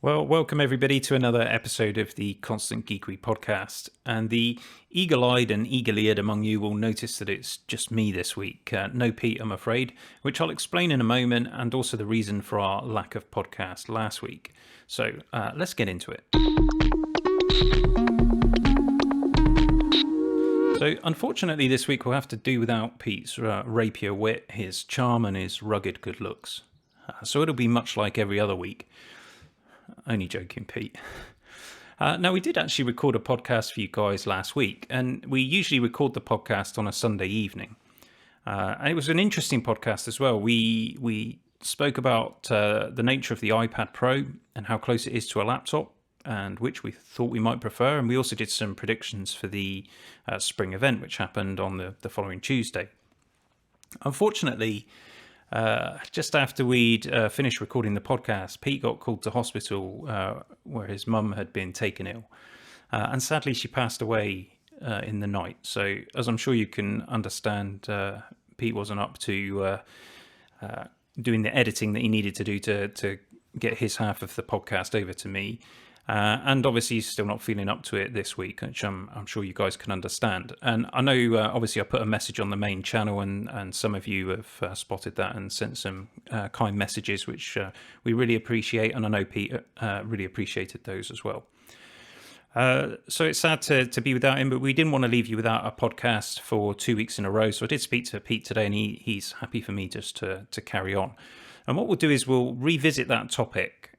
Well, welcome everybody to another episode of the Constant Geekery podcast. And the eagle-eyed and eagle-eared among you will notice that it's just me this week. No Pete, I'm afraid, which I'll explain in a moment, and also the reason for our lack of podcast last week. So let's get into it. So unfortunately this week we'll have to do without Pete's rapier wit, his charm and his rugged good looks. So it'll be much like every other week. Only joking, Pete. Now, we did actually record a podcast for you guys last week, and we usually record the podcast on a Sunday evening. And it was an interesting podcast as well. We spoke about the nature of the iPad Pro and how close it is to a laptop, and which we thought we might prefer. And we also did some predictions for the spring event, which happened on the following Tuesday. Unfortunately, just after we'd finished recording the podcast, Pete got called to hospital where his mum had been taken ill. And sadly, she passed away in the night. So as I'm sure you can understand, Pete wasn't up to doing the editing that he needed to do to get his half of the podcast over to me. And obviously he's still not feeling up to it this week, which I'm sure you guys can understand. And I know, obviously, I put a message on the main channel, and some of you have spotted that and sent some kind messages, which we really appreciate. And I know Pete really appreciated those as well. So it's sad to be without him, but we didn't want to leave you without a podcast for 2 weeks in a row. So I did speak to Pete today, and he's happy for me just to carry on. And what we'll do is we'll revisit that topic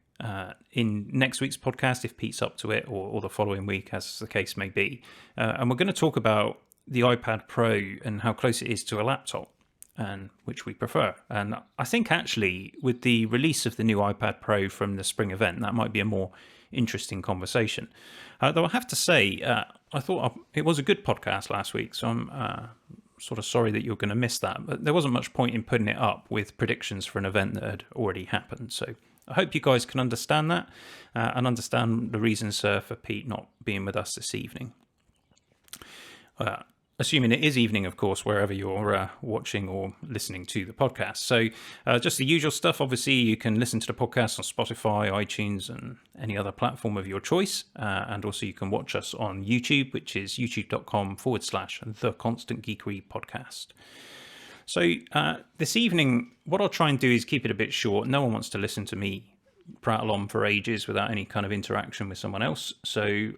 in next week's podcast, if Pete's up to it, or the following week, as the case may be. And we're going to talk about the iPad Pro and how close it is to a laptop, and which we prefer. And I think actually with the release of the new iPad Pro from the spring event, that might be a more interesting conversation. Though I have to say, I thought it was a good podcast last week, so I'm sort of sorry that you're going to miss that. But there wasn't much point in putting it up with predictions for an event that had already happened. So I hope you guys can understand that and the reasons for Pete not being with us this evening. Assuming it is evening, of course, wherever you're watching or listening to the podcast. So just the usual stuff. Obviously, you can listen to the podcast on Spotify, iTunes, and any other platform of your choice. And also you can watch us on YouTube, which is youtube.com/The Constant Geekery Podcast. So this evening, what I'll try and do is keep it a bit short. No one wants to listen to me prattle on for ages without any kind of interaction with someone else. So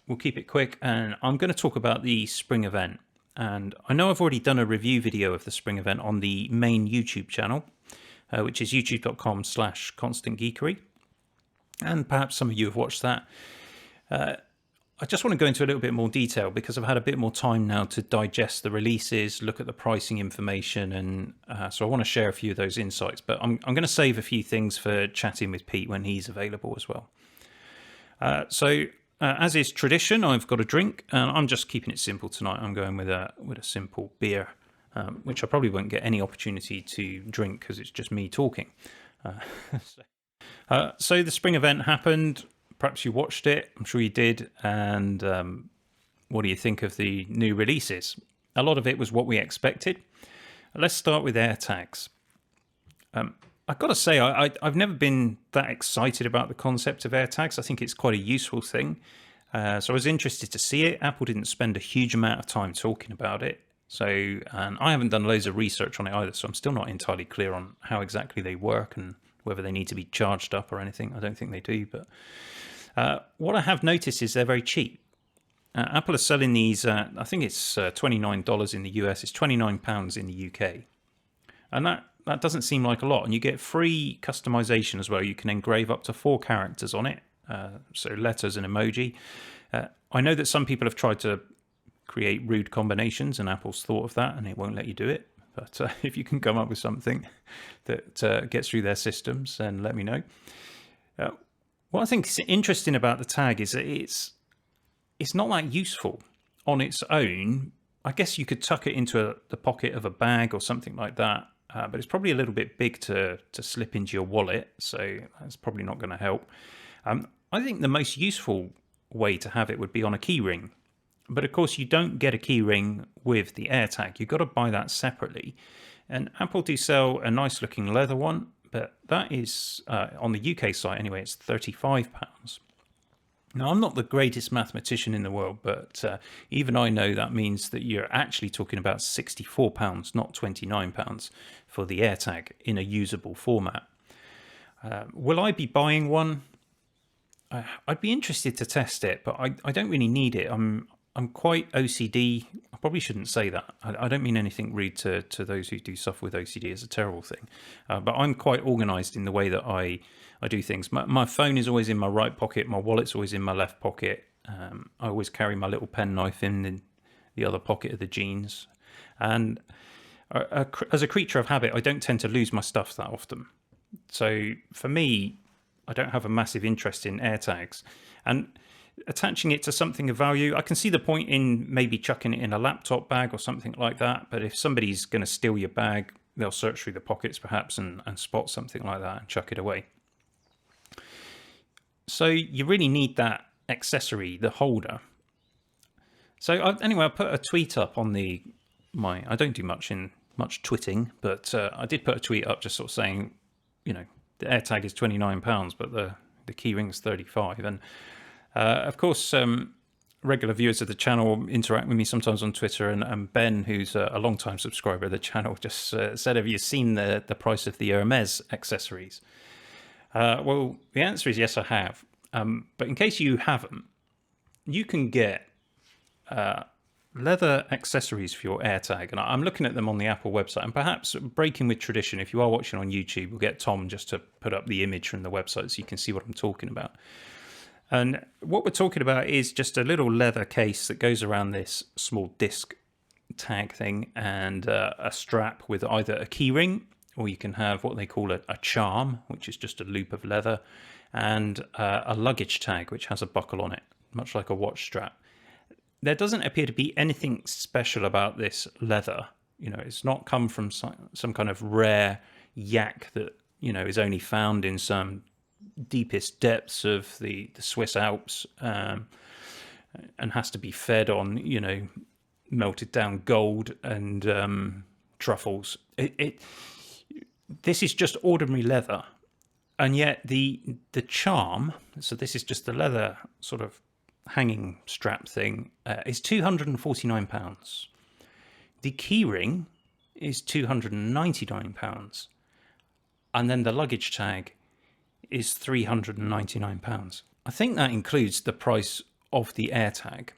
we'll keep it quick. And I'm going to talk about the spring event. And I know I've already done a review video of the spring event on the main YouTube channel, which is youtube.com/constantgeekery. And perhaps some of you have watched that. I just want to go into a little bit more detail because I've had a bit more time now to digest the releases, look at the pricing information, and so I want to share a few of those insights. But I'm going to save a few things for chatting with Pete when he's available as well. So as is tradition, I've got a drink, and I'm just keeping it simple tonight. I'm going with a simple beer, which I probably won't get any opportunity to drink because it's just me talking. So the spring event happened. Perhaps you watched it. I'm sure you did. And what do you think of the new releases? A lot of it was what we expected. Let's start with AirTags. I've got to say, I've never been that excited about the concept of AirTags. I think it's quite a useful thing. So I was interested to see it. Apple didn't spend a huge amount of time talking about it. And I haven't done loads of research on it either. So I'm still not entirely clear on how exactly they work and whether they need to be charged up or anything. I don't think they do, but what I have noticed is they're very cheap. Apple are selling these, I think it's $29 in the US, it's £29 in the UK. And that doesn't seem like a lot. And you get free customization as well. You can engrave up to 4 characters on it, so letters and emoji. I know that some people have tried to create rude combinations, and Apple's thought of that, and it won't let you do it. But if you can come up with something that gets through their systems, then let me know. What I think is interesting about the tag is that it's not that useful on its own. I guess you could tuck it into the pocket of a bag or something like that, but it's probably a little bit big to slip into your wallet, so that's probably not going to help. I think the most useful way to have it would be on a key ring. But of course, you don't get a key ring with the AirTag. You've got to buy that separately. And Apple do sell a nice looking leather one, but that is, on the UK site anyway, it's £35. Now, I'm not the greatest mathematician in the world, but even I know that means that you're actually talking about £64, not £29, for the AirTag in a usable format. Will I be buying one? I'd be interested to test it, but I don't really need it. I'm quite OCD. I probably shouldn't say that. I don't mean anything rude to those who do suffer with OCD. It's a terrible thing. But I'm quite organised in the way that I do things. My phone is always in my right pocket. My wallet's always in my left pocket. I always carry my little penknife in the other pocket of the jeans. And as a creature of habit, I don't tend to lose my stuff that often. So for me, I don't have a massive interest in AirTags. And attaching it to something of value, I can see the point in maybe chucking it in a laptop bag or something like that. But if somebody's going to steal your bag, they'll search through the pockets perhaps and spot something like that and chuck it away. So you really need that accessory, the holder. So anyway, I put a tweet up on I don't do much twitting, but I did put a tweet up just sort of saying, the AirTag is £29, but the keyring's 35. And of course, regular viewers of the channel interact with me sometimes on Twitter, and Ben, who's a long-time subscriber of the channel, just said, have you seen the price of the Hermès accessories? Well, the answer is yes, I have. But in case you haven't, you can get leather accessories for your AirTag. And I'm looking at them on the Apple website. And perhaps breaking with tradition, if you are watching on YouTube, we'll get Tom just to put up the image from the website so you can see what I'm talking about. And what we're talking about is just a little leather case that goes around this small disc tag thing and a strap with either a key ring, or you can have what they call a charm, which is just a loop of leather, and a luggage tag, which has a buckle on it, much like a watch strap. There doesn't appear to be anything special about this leather. It's not come from some kind of rare yak that, is only found in some deepest depths of the Swiss Alps and has to be fed on, melted down gold and truffles. This is just ordinary leather, and yet the charm, so this is just the leather sort of hanging strap thing, is £249. The keyring is £299, and then the luggage tag is £399. I think that includes the price of the AirTag,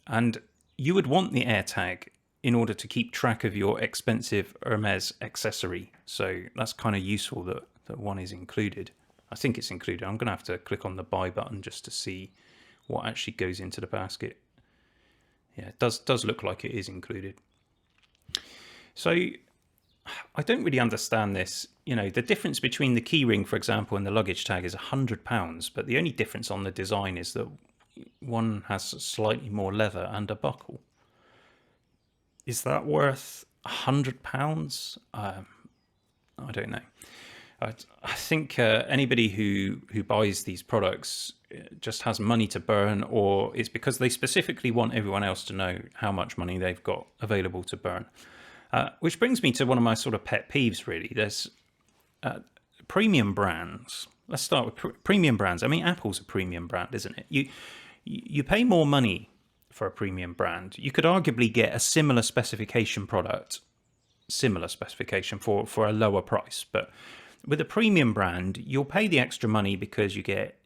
and you would want the AirTag in order to keep track of your expensive Hermès accessory. So that's kind of useful that one is included. I think it's included. I'm going to have to click on the buy button just to see what actually goes into the basket. Yeah, it does look like it is included. So I don't really understand this. The difference between the keyring, for example, and the luggage tag is £100, but the only difference on the design is that one has slightly more leather and a buckle. Is that worth £100? I don't know. I think anybody who buys these products just has money to burn, or it's because they specifically want everyone else to know how much money they've got available to burn. Which brings me to one of my sort of pet peeves, really. There's premium brands. Let's start with premium brands. I mean, Apple's a premium brand, isn't it? You pay more money for a premium brand. You could arguably get a similar specification product, for a lower price. But with a premium brand, you'll pay the extra money because you get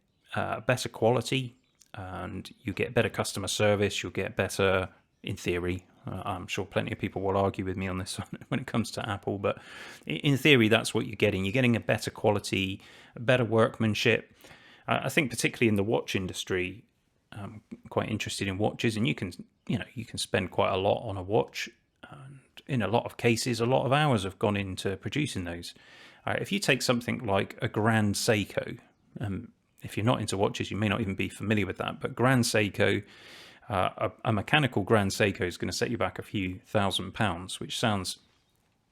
better quality and you get better customer service. You'll get better, in theory. I'm sure plenty of people will argue with me on this when it comes to Apple, but in theory, that's what you're getting. You're getting a better quality, better workmanship. I think particularly in the watch industry, I'm quite interested in watches, and you can spend quite a lot on a watch. And in a lot of cases, a lot of hours have gone into producing those. If you take something like a Grand Seiko, if you're not into watches, you may not even be familiar with that, but Grand Seiko, a mechanical Grand Seiko is going to set you back a few £1,000s, which sounds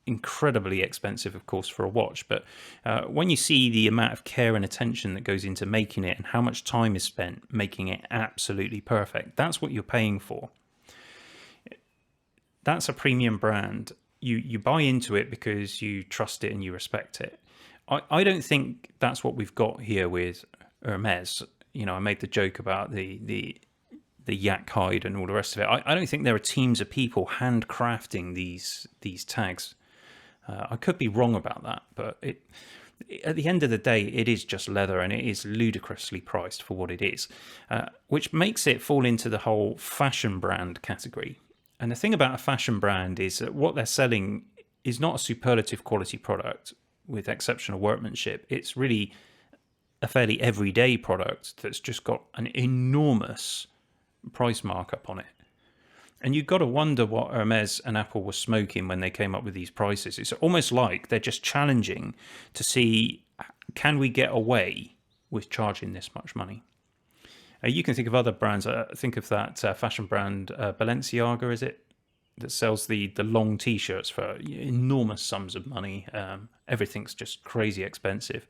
incredibly expensive, of course, for a watch. But when you see the amount of care and attention that goes into making it and how much time is spent making it absolutely perfect, that's what you're paying for. That's a premium brand. You buy into it because you trust it and you respect it. I don't think that's what we've got here with Hermès. You know, I made the joke about the yak hide and all the rest of it. I don't think there are teams of people handcrafting these tags. I could be wrong about that, but at the end of the day, it is just leather, and it is ludicrously priced for what it is, which makes it fall into the whole fashion brand category. And the thing about a fashion brand is that what they're selling is not a superlative quality product with exceptional workmanship. It's really a fairly everyday product that's just got an enormous price markup on it. And you've got to wonder what Hermès and Apple were smoking when they came up with these prices. It's almost like they're just challenging to see, can we get away with charging this much money? You can think of other brands. Think of that fashion brand Balenciaga, is it? That sells the long T-shirts for enormous sums of money. Everything's just crazy expensive.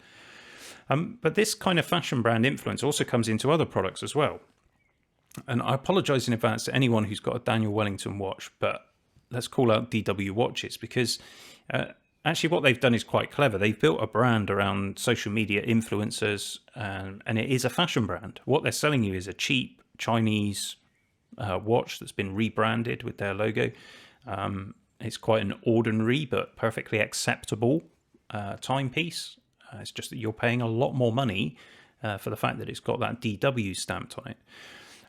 But this kind of fashion brand influence also comes into other products as well. And I apologise in advance to anyone who's got a Daniel Wellington watch, but let's call out DW watches, because actually what they've done is quite clever. They've built a brand around social media influencers, and it is a fashion brand. What they're selling you is a cheap Chinese watch that's been rebranded with their logo. It's quite an ordinary but perfectly acceptable timepiece. It's just that you're paying a lot more money for the fact that it's got that DW stamped on it.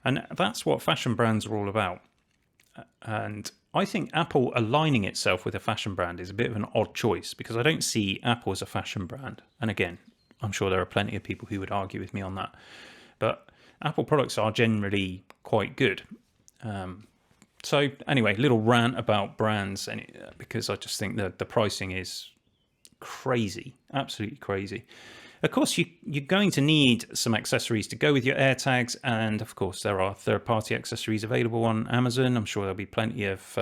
And that's what fashion brands are all about. And I think Apple aligning itself with a fashion brand is a bit of an odd choice, because I don't see Apple as a fashion brand. And again, I'm sure there are plenty of people who would argue with me on that. But Apple products are generally quite good. So anyway, little rant about brands, and because I just think that the pricing is crazy, absolutely crazy. Of course, you're going to need some accessories to go with your AirTags, and of course there are third-party accessories available on Amazon. I'm sure there'll be plenty of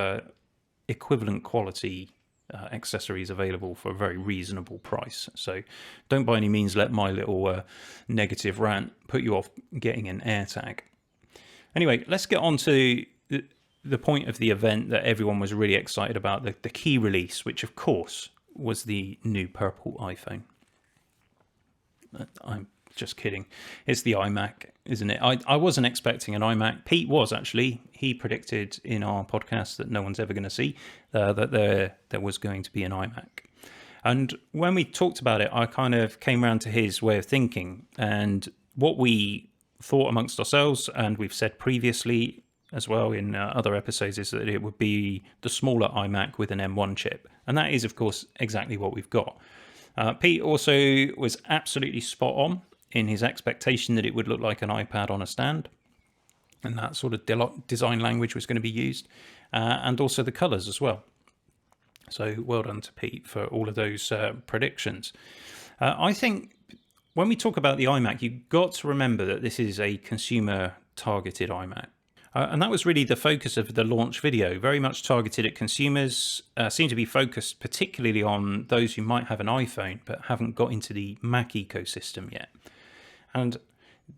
equivalent quality accessories available for a very reasonable price. So don't by any means let my little negative rant put you off getting an AirTag. Anyway, let's get on to the point of the event that everyone was really excited about, the key release, which of course was the new purple iPhone. I'm just kidding. It's the iMac, isn't it? I wasn't expecting an iMac. Pete was, actually. He predicted in our podcast that no one's ever going to see that there was going to be an iMac. And when we talked about it, I kind of came around to his way of thinking. And what we thought amongst ourselves, and we've said previously as well in other episodes, is that it would be the smaller iMac with an M1 chip. And that is, of course, exactly what we've got. Pete also was absolutely spot on in his expectation that it would look like an iPad on a stand, and that sort of design language was going to be used, and also the colours as well. So well done to Pete for all of those predictions. I think when we talk about the iMac, you've got to remember that this is a consumer-targeted iMac. And that was really the focus of the launch video, very much targeted at consumers, seem to be focused particularly on those who might have an iPhone but haven't got into the Mac ecosystem yet. And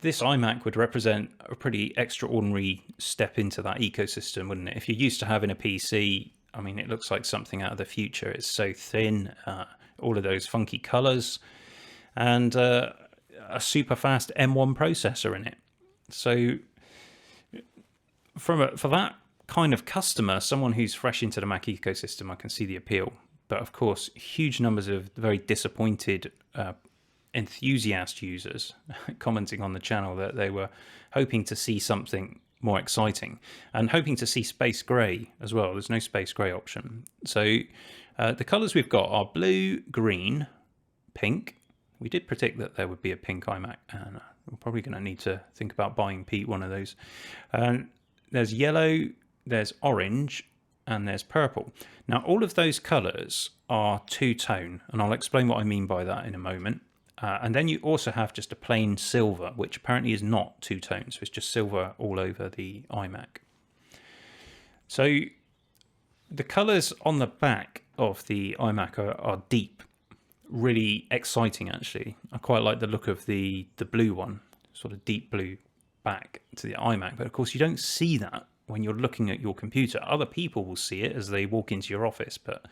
this iMac would represent a pretty extraordinary step into that ecosystem, wouldn't it? If you're used to having a PC, I mean, it looks like something out of the future. It's so thin, all of those funky colours, and a super fast M1 processor in it. So for that kind of customer, someone who's fresh into the Mac ecosystem, I can see the appeal. But of course, huge numbers of very disappointed enthusiast users commenting on the channel that they were hoping to see something more exciting and hoping to see space grey as well. There's no space grey option. So the colours we've got are blue, green, pink. We did predict that there would be a pink iMac, and we're probably going to need to think about buying Pete one of those. There's yellow, there's orange, and there's purple. Now, all of those colours are two-tone, and I'll explain what I mean by that in a moment. And then you also have just a plain silver, which apparently is not two-tone, so it's just silver all over the iMac. So the colours on the back of the iMac are deep, really exciting actually. I quite like the look of the blue one, sort of deep blue back to the iMac, but of course you don't see that when you're looking at your computer. Other people will see it as they walk into your office, but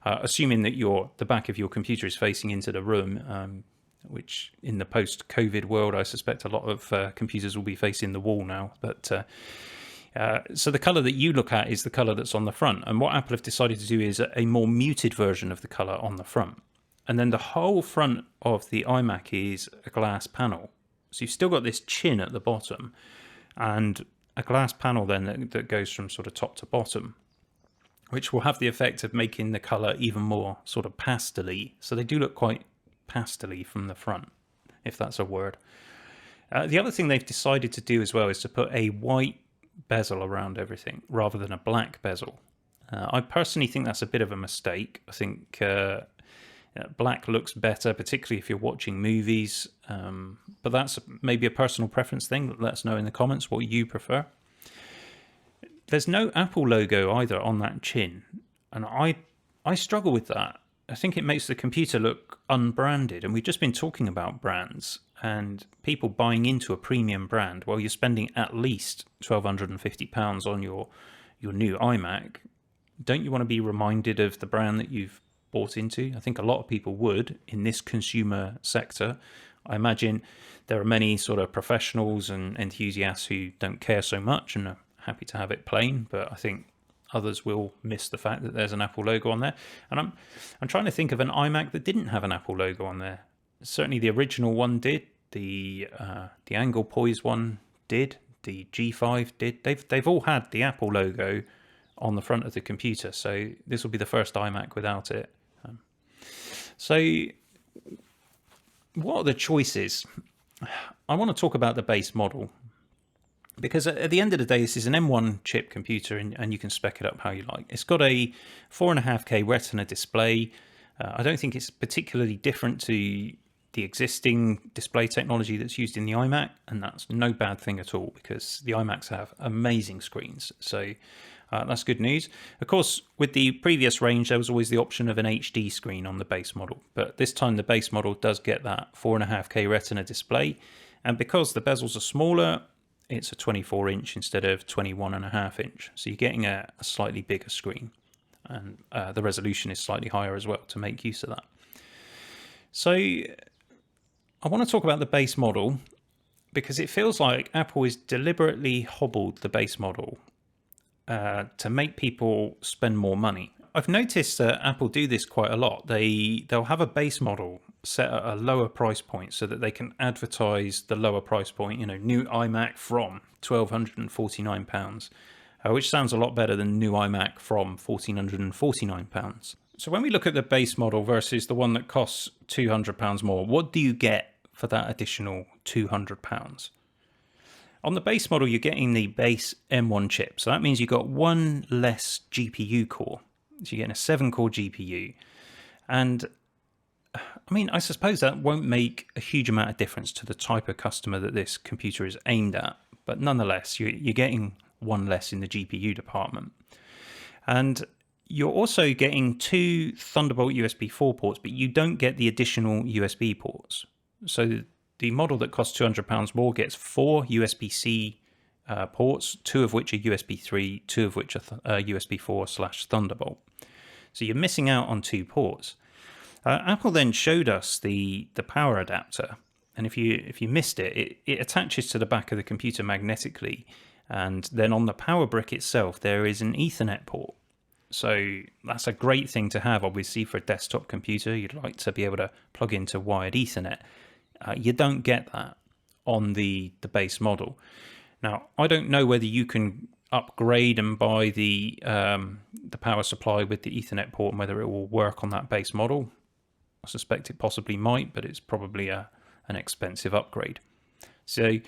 assuming that the back of your computer is facing into the room, which in the post-COVID world, I suspect a lot of computers will be facing the wall now. But so the color that you look at is the color that's on the front. And what Apple have decided to do is a more muted version of the color on the front. And then the whole front of the iMac is a glass panel. So you've still got this chin at the bottom and a glass panel then that goes from sort of top to bottom, which will have the effect of making the color even more sort of pastel-y. So they do look quite pastel-y from the front, if that's a word. The other thing they've decided to do as well is to put a white bezel around everything rather than a black bezel. I personally think that's a bit of a mistake. I think black looks better, particularly if you're watching movies, but that's maybe a personal preference thing. Let us know in the comments what you prefer. There's no Apple logo either on that chin, and I struggle with that. I think it makes the computer look unbranded, and we've just been talking about brands and people buying into a premium brand. Well, you're spending at least £1,250 on your new iMac. Don't you want to be reminded of the brand that you've bought into? I think a lot of people would in this consumer sector. I imagine there are many sort of professionals and enthusiasts who don't care so much and are happy to have it plain, but I think others will miss the fact that there's an Apple logo on there. And I'm trying to think of an iMac that didn't have an Apple logo on there. Certainly the original one did. The Angle Poise one did. The G5 did. They've all had the Apple logo on the front of the computer. So this will be the first iMac without it. So what are the choices? I want to talk about the base model, because at the end of the day, this is an M1 chip computer, and you can spec it up how you like. It's got a 4.5K Retina display. I don't think it's particularly different to the existing display technology that's used in the iMac, and that's no bad thing at all, because the iMacs have amazing screens. So that's good news. Of course, with the previous range, there was always the option of an HD screen on the base model, but this time the base model does get that 4.5K Retina display, and because the bezels are smaller, it's a 24-inch instead of 21.5-inch. So you're getting a slightly bigger screen, and the resolution is slightly higher as well to make use of that. So I want to talk about the base model, because it feels like Apple is deliberately hobbled the base model to make people spend more money. I've noticed that Apple do this quite a lot. They'll have a base model set at a lower price point so that they can advertise the lower price point, new iMac from £1,249, which sounds a lot better than new iMac from £1,449. So when we look at the base model versus the one that costs £200 more, what do you get for that additional £200? On the base model, you're getting the base M1 chip. So that means you've got one less GPU core. So you're getting a 7-core GPU. And I mean, I suppose that won't make a huge amount of difference to the type of customer that this computer is aimed at. But nonetheless, you're getting one less in the GPU department. And you're also getting 2 Thunderbolt USB 4 ports, but you don't get the additional USB ports. So the model that costs £200 more gets 4 USB-C ports, 2 of which are USB 3, 2 of which are USB 4/Thunderbolt. So you're missing out on 2 ports. Apple then showed us the power adapter, and if you missed it, it attaches to the back of the computer magnetically, and then on the power brick itself there is an Ethernet port. So that's a great thing to have, obviously, for a desktop computer. You'd like to be able to plug into wired Ethernet. You don't get that on the base model. Now, I don't know whether you can upgrade and buy the power supply with the Ethernet port and whether it will work on that base model. I suspect it possibly might, but it's probably an expensive upgrade. So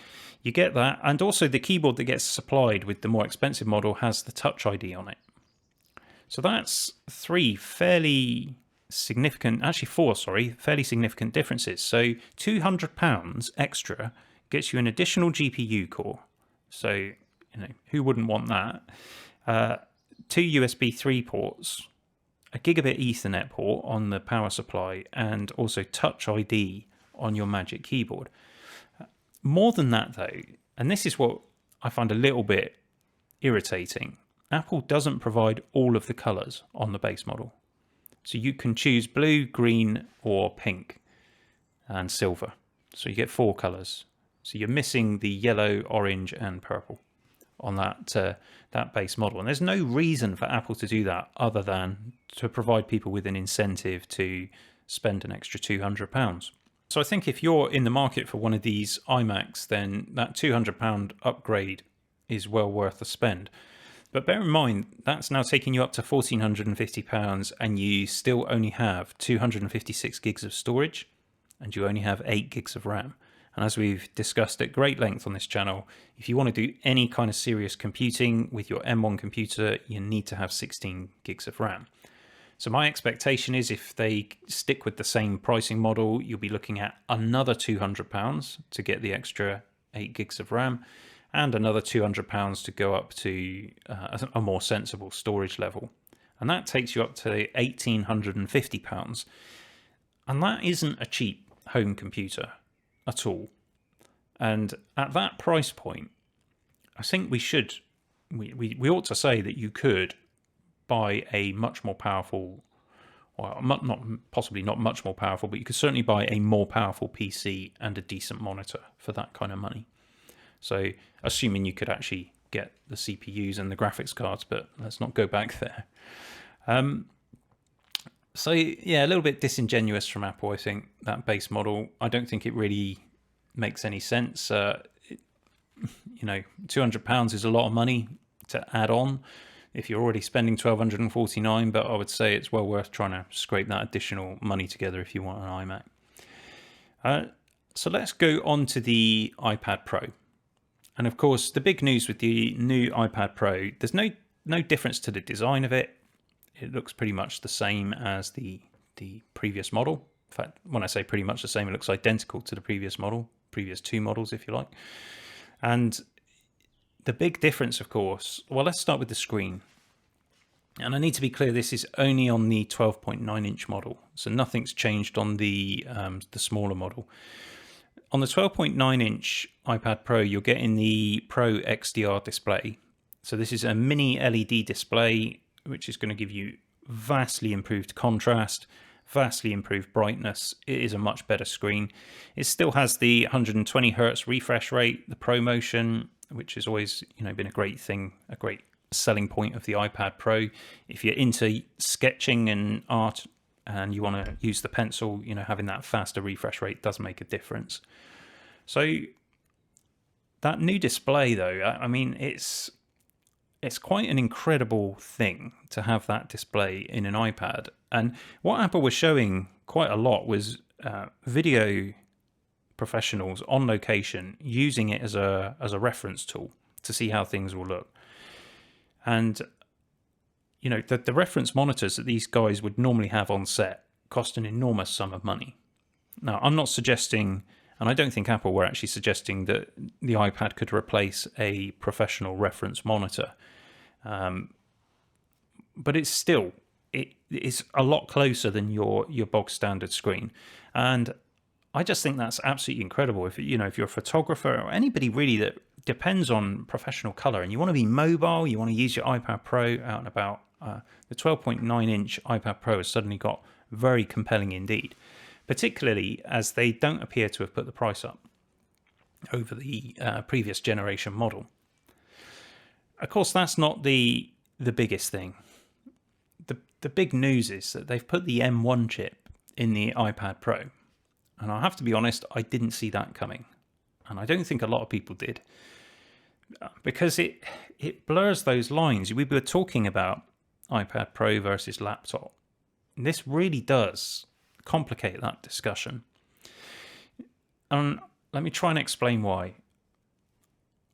you get that, and also the keyboard that gets supplied with the more expensive model has the Touch ID on it. So that's 3 fairly significant, actually 4, fairly significant differences. So £200 extra gets you an additional GPU core. So, who wouldn't want that? 2 USB 3 ports, a gigabit Ethernet port on the power supply, and also Touch ID on your Magic Keyboard. More than that, though, and this is what I find a little bit irritating, Apple doesn't provide all of the colors on the base model. So you can choose blue, green, or pink, and silver. So you get 4 colours. So you're missing the yellow, orange, and purple on that base model. And there's no reason for Apple to do that other than to provide people with an incentive to spend an extra £200. So I think if you're in the market for one of these iMacs, then that £200 upgrade is well worth the spend. But bear in mind, that's now taking you up to £1,450 and you still only have 256 gigs of storage and you only have 8 gigs of RAM. And as we've discussed at great length on this channel, if you want to do any kind of serious computing with your M1 computer, you need to have 16 gigs of RAM. So my expectation is if they stick with the same pricing model, you'll be looking at another £200 to get the extra 8 gigs of RAM and another £200 to go up to a more sensible storage level. And that takes you up to £1,850. And that isn't a cheap home computer at all. And at that price point, I think we ought to say that you could buy a much more powerful, well, possibly not much more powerful, but you could certainly buy a more powerful PC and a decent monitor for that kind of money. So assuming you could actually get the CPUs and the graphics cards, but let's not go back there. So yeah, a little bit disingenuous from Apple, I think, that base model. I don't think it really makes any sense. You know, £200 is a lot of money to add on if you're already spending $1,249, but I would say it's well worth trying to scrape that additional money together if you want an iMac. So let's go on to the iPad Pro. And of course, the big news with the new iPad Pro, there's no difference to the design of it. It looks pretty much the same as the previous model. In fact, when I say pretty much the same, it looks identical to the previous model, previous 2 models, if you like. And the big difference, of course, well, let's start with the screen. And I need to be clear, this is only on the 12.9-inch model. So nothing's changed on the smaller model. On the 12.9-inch iPad Pro, you're getting the Pro XDR display. So this is a mini LED display, which is going to give you vastly improved contrast, vastly improved brightness. It is a much better screen. It still has the 120 Hertz refresh rate, the ProMotion, which has always, you know, been a great thing, a great selling point of the iPad Pro. If you're into sketching and art and you want to use the pencil, you know, having that faster refresh rate does make a difference. So that new display, though, I mean, it's quite an incredible thing to have that display in an iPad. And what Apple was showing quite a lot was video professionals on location using it as a reference tool to see how things will look. And you know, the reference monitors that these guys would normally have on set cost an enormous sum of money. Now, I'm not suggesting, and I don't think Apple were actually suggesting, that the iPad could replace a professional reference monitor. But it's still, it's a lot closer than your bog standard screen. And I just think that's absolutely incredible. If you know, if you're a photographer or anybody really that depends on professional color and you want to be mobile, you want to use your iPad Pro out and about, the 12.9-inch iPad Pro has suddenly got very compelling indeed, particularly as they don't appear to have put the price up over the previous generation model. Of course, that's not the biggest thing. The big news is that they've put the M1 chip in the iPad Pro. And I have to be honest, I didn't see that coming. And I don't think a lot of people did. Because it blurs those lines. We were talking about iPad Pro versus laptop. And this really does complicate that discussion. And let me try and explain why.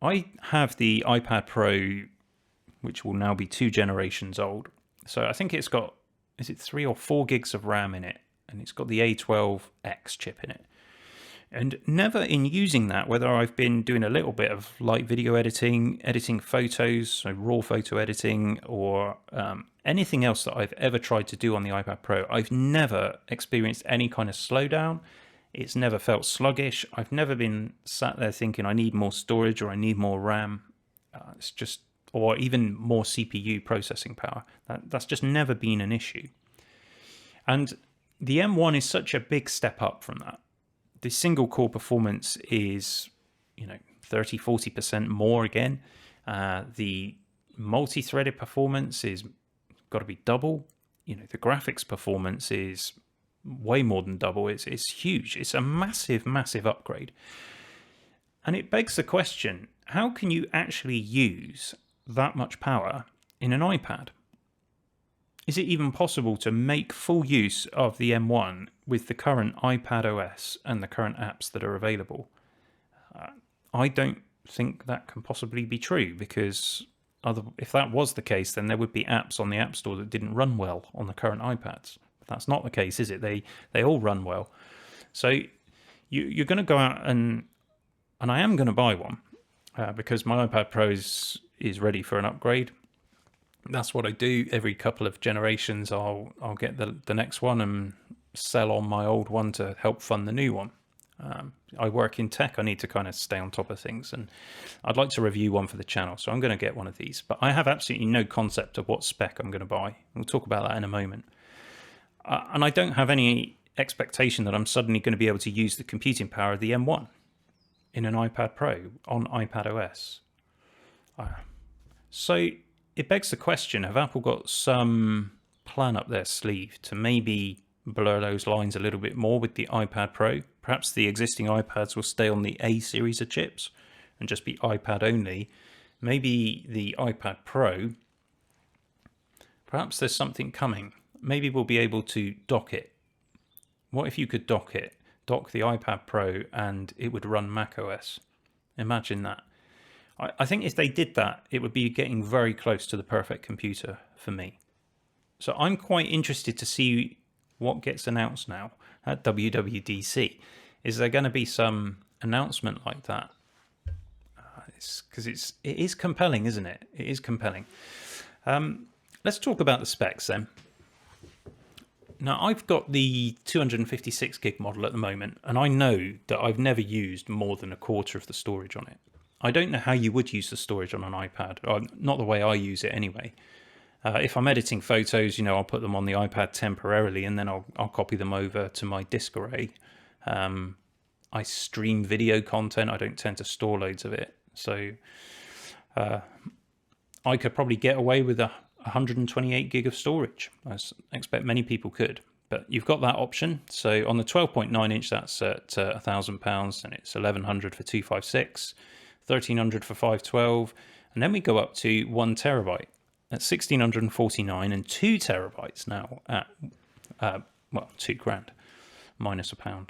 I have the iPad Pro, which will now be 2 generations old. So I think it's got, is it 3 or 4 gigs of RAM in it? And it's got the A12X chip in it. And never in using that, whether I've been doing a little bit of light video editing, editing photos, so raw photo editing, or anything else that I've ever tried to do on the iPad Pro, I've never experienced any kind of slowdown. It's never felt sluggish. I've never been sat there thinking I need more storage or I need more RAM. It's just, or even more CPU processing power. That's just never been an issue. And the M1 is such a big step up from that. The single core performance is, 30-40% more again. The multi-threaded performance is got to be double. The graphics performance is way more than double. It's huge. It's a massive, massive upgrade. And it begs the question, how can you actually use that much power in an iPad? Is it even possible to make full use of the M1 with the current iPad OS and the current apps that are available? I don't think that can possibly be true, because if that was the case, then there would be apps on the App Store that didn't run well on the current iPads. But that's not the case, is it? They all run well. So you're going to go out and I am going to buy one because my iPad Pro is ready for an upgrade. That's what I do. Every couple of generations, I'll get the next one and sell on my old one to help fund the new one. I work in tech. I need to kind of stay on top of things, and I'd like to review one for the channel, so I'm going to get one of these. But I have absolutely no concept of what spec I'm going to buy. We'll talk about that in a moment. And I don't have any expectation that I'm suddenly going to be able to use the computing power of the M1 in an iPad Pro on iPad OS. So it begs the question, have Apple got some plan up their sleeve to maybe blur those lines a little bit more with the iPad Pro? Perhaps the existing iPads will stay on the A series of chips and just be iPad only. Maybe the iPad Pro, perhaps there's something coming. Maybe we'll be able to dock it. What if you could dock the iPad Pro, and it would run macOS? Imagine that. I think if they did that, it would be getting very close to the perfect computer for me. So I'm quite interested to see what gets announced now at WWDC. Is there going to be some announcement like that? Because it is compelling, isn't it? It is compelling. Let's talk about the specs then. Now, I've got the 256 gig model at the moment, and I know that I've never used more than a quarter of the storage on it. I don't know how you would use the storage on an iPad, or not the way I use it anyway. If I'm editing photos, I'll put them on the iPad temporarily, and then I'll copy them over to my disk array. I stream video content. I don't tend to store loads of it. So I could probably get away with 128 gig of storage. I expect many people could. But you've got that option. So on the 12.9 inch, that's at £1,000, and it's 1,100 for 256, 1,300 for 512, and then we go up to 1 terabyte at 1,649, and 2 terabytes now at £2,000 minus £1.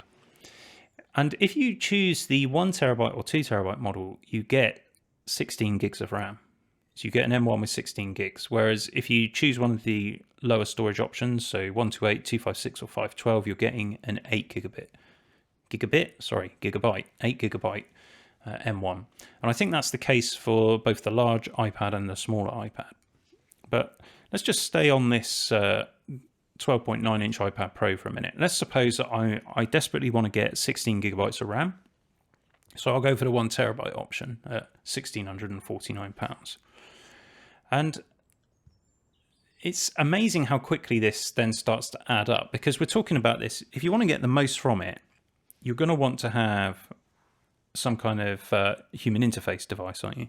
And if you choose the 1 terabyte or 2 terabyte model, you get 16 gigs of RAM. So you get an M1 with 16 gigs. Whereas if you choose one of the lower storage options, so 128, 256, or 512, you're getting an 8 gigabyte, 8 gigabyte M1. And I think that's the case for both the large iPad and the smaller iPad. But let's just stay on this 12.9 inch iPad Pro for a minute. Let's suppose that I desperately want to get 16 gigabytes of RAM. So I'll go for the 1 terabyte option at £1,649. And it's amazing how quickly this then starts to add up, because we're talking about this. If you want to get the most from it, you're going to want to have some kind of human interface device, aren't you?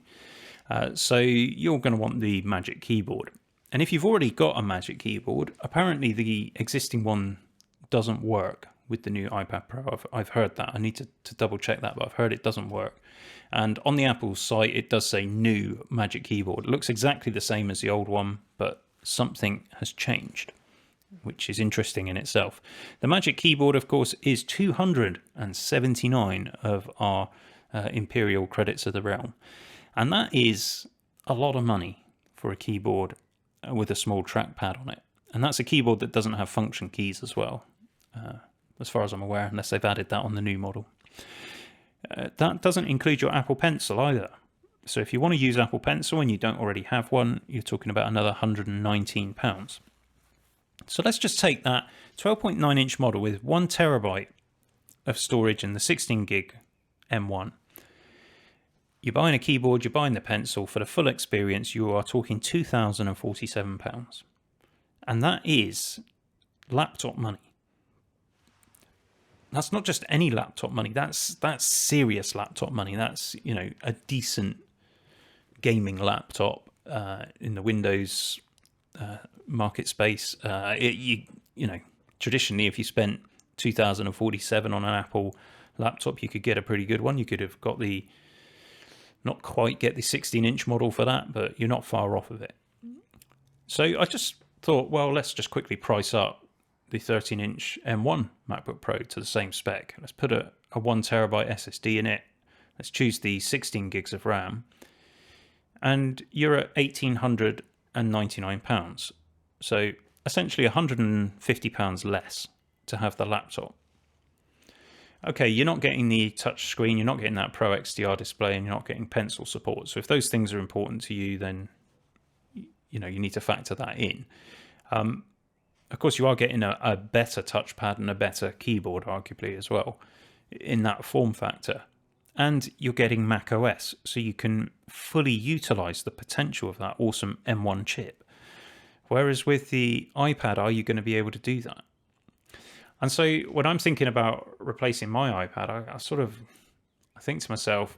So you're going to want the Magic Keyboard. And if you've already got a Magic Keyboard, apparently the existing one doesn't work with the new iPad Pro. I've heard that. I need to double check that, but I've heard it doesn't work. And on the Apple site, it does say new Magic Keyboard. It looks exactly the same as the old one, but something has changed, which is interesting in itself. The Magic Keyboard, of course, is 279 of our Imperial credits of the realm. And that is a lot of money for a keyboard with a small trackpad on it. And that's a keyboard that doesn't have function keys as well, as far as I'm aware, unless they've added that on the new model. That doesn't include your Apple Pencil either. So if you want to use Apple Pencil and you don't already have one, you're talking about another £119. So let's just take that 12.9 inch model with 1 terabyte of storage and the 16 gig M1. You're buying a keyboard, you're buying the pencil. For the full experience, you are talking £2,047. And that is laptop money. That's not just any laptop money. That's serious laptop money. That's, you know, a decent gaming laptop in the Windows market space. You know, traditionally, if you spent 2,047 on an Apple laptop, you could get a pretty good one. You could have got not quite get the 16-inch model for that, but you're not far off of it. So I just thought, well, let's just quickly price up the 13-inch M1 MacBook Pro to the same spec. Let's put a 1 terabyte SSD in it. Let's choose the 16 gigs of RAM. And you're at £1,899. So essentially £150 less to have the laptop. Okay, you're not getting the touch screen, you're not getting that Pro XDR display, and you're not getting pencil support. So if those things are important to you, then you know you need to factor that in. Of course, you are getting a better touchpad and a better keyboard, arguably, as well, in that form factor. And you're getting Mac OS, so you can fully utilize the potential of that awesome M1 chip. Whereas with the iPad, are you going to be able to do that? And so when I'm thinking about replacing my iPad, I think to myself,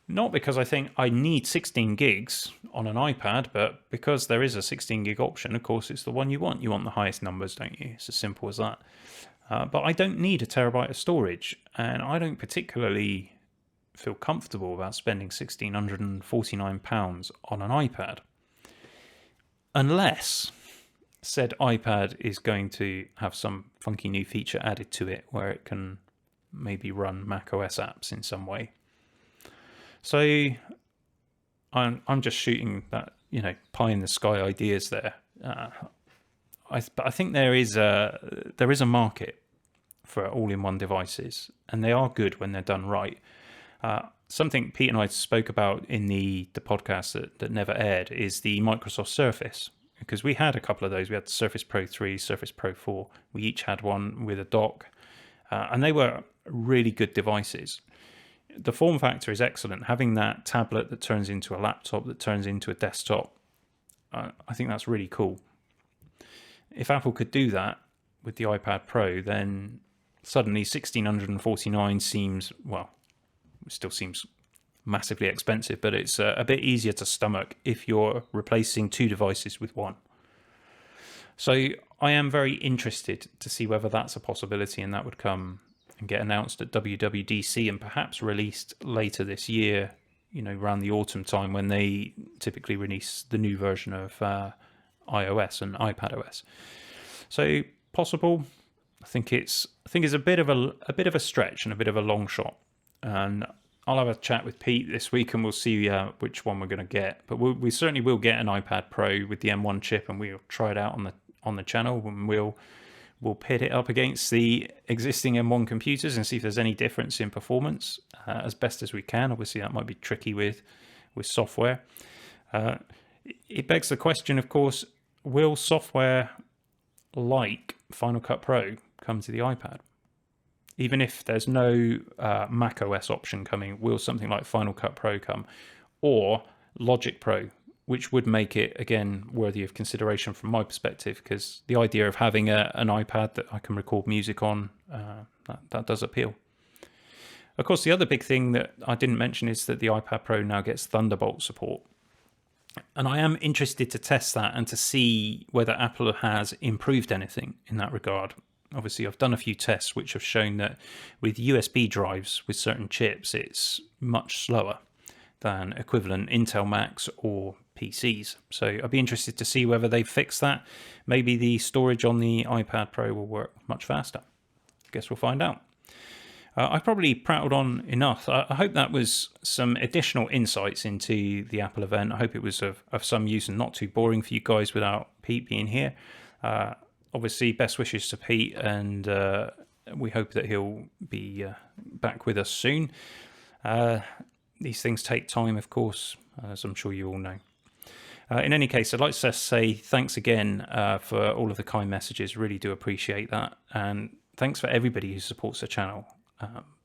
not because I think I need 16 gigs on an iPad, but because there is a 16 gig option. Of course, it's the one you want. You want the highest numbers, don't you? It's as simple as that. But I don't need a terabyte of storage, and I don't particularly feel comfortable about spending £1,649 on an iPad. Unless said iPad is going to have some funky new feature added to it where it can maybe run macOS apps in some way. So I'm just shooting that, you know, pie in the sky ideas there. But I think there is a market for all-in-one devices, and they are good when they're done right. Something Pete and I spoke about in the podcast that never aired is the Microsoft Surface, because we had a couple of those. We had the Surface Pro 3, Surface Pro 4. We each had one with a dock, and they were really good devices. The form factor is excellent. Having that tablet that turns into a laptop, that turns into a desktop, I think that's really cool. If Apple could do that with the iPad Pro, then suddenly $1,649 seems, well, it still seems massively expensive, but it's a bit easier to stomach if you're replacing two devices with one. So I am very interested to see whether that's a possibility, and that would come and get announced at WWDC and perhaps released later this year, you know, around the autumn time when they typically release the new version of iOS and iPadOS. So possible. I think it's a bit of a stretch and a bit of a long shot. And I'll have a chat with Pete this week, and we'll see which one we're going to get. But we certainly will get an iPad Pro with the M1 chip, and we'll try it out on the channel, and we'll pit it up against the existing M1 computers and see if there's any difference in performance as best as we can. Obviously, that might be tricky with software. It begs the question, of course, will software like Final Cut Pro come to the iPad? Even if there's no Mac OS option coming, will something like Final Cut Pro come? Or Logic Pro, which would make it, again, worthy of consideration from my perspective, because the idea of having an iPad that I can record music on, that does appeal. Of course, the other big thing that I didn't mention is that the iPad Pro now gets Thunderbolt support. And I am interested to test that and to see whether Apple has improved anything in that regard. Obviously, I've done a few tests which have shown that with USB drives with certain chips, it's much slower than equivalent Intel Macs or PCs. So I'd be interested to see whether they fix that. Maybe the storage on the iPad Pro will work much faster. Guess we'll find out. I probably prattled on enough. I hope that was some additional insights into the Apple event. I hope it was of some use and not too boring for you guys without Pete being here. Obviously, best wishes to Pete, and we hope that he'll be back with us soon. These things take time, of course, as I'm sure you all know. In any case, I'd like to say thanks again for all of the kind messages. Really do appreciate that. And thanks for everybody who supports the channel.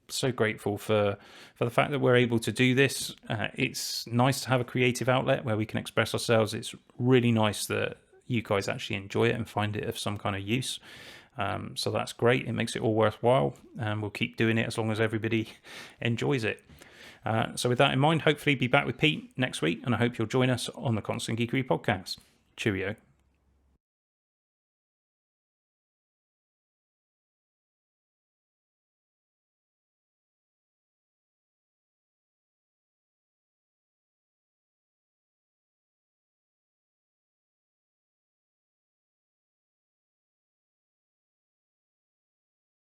So grateful for the fact that we're able to do this. It's nice to have a creative outlet where we can express ourselves. It's really nice that, you guys actually enjoy it and find it of some kind of use. So that's great. It makes it all worthwhile, and we'll keep doing it as long as everybody enjoys it. So with that in mind, hopefully be back with Pete next week, and I hope you'll join us on the Constant Geekery podcast. Cheerio.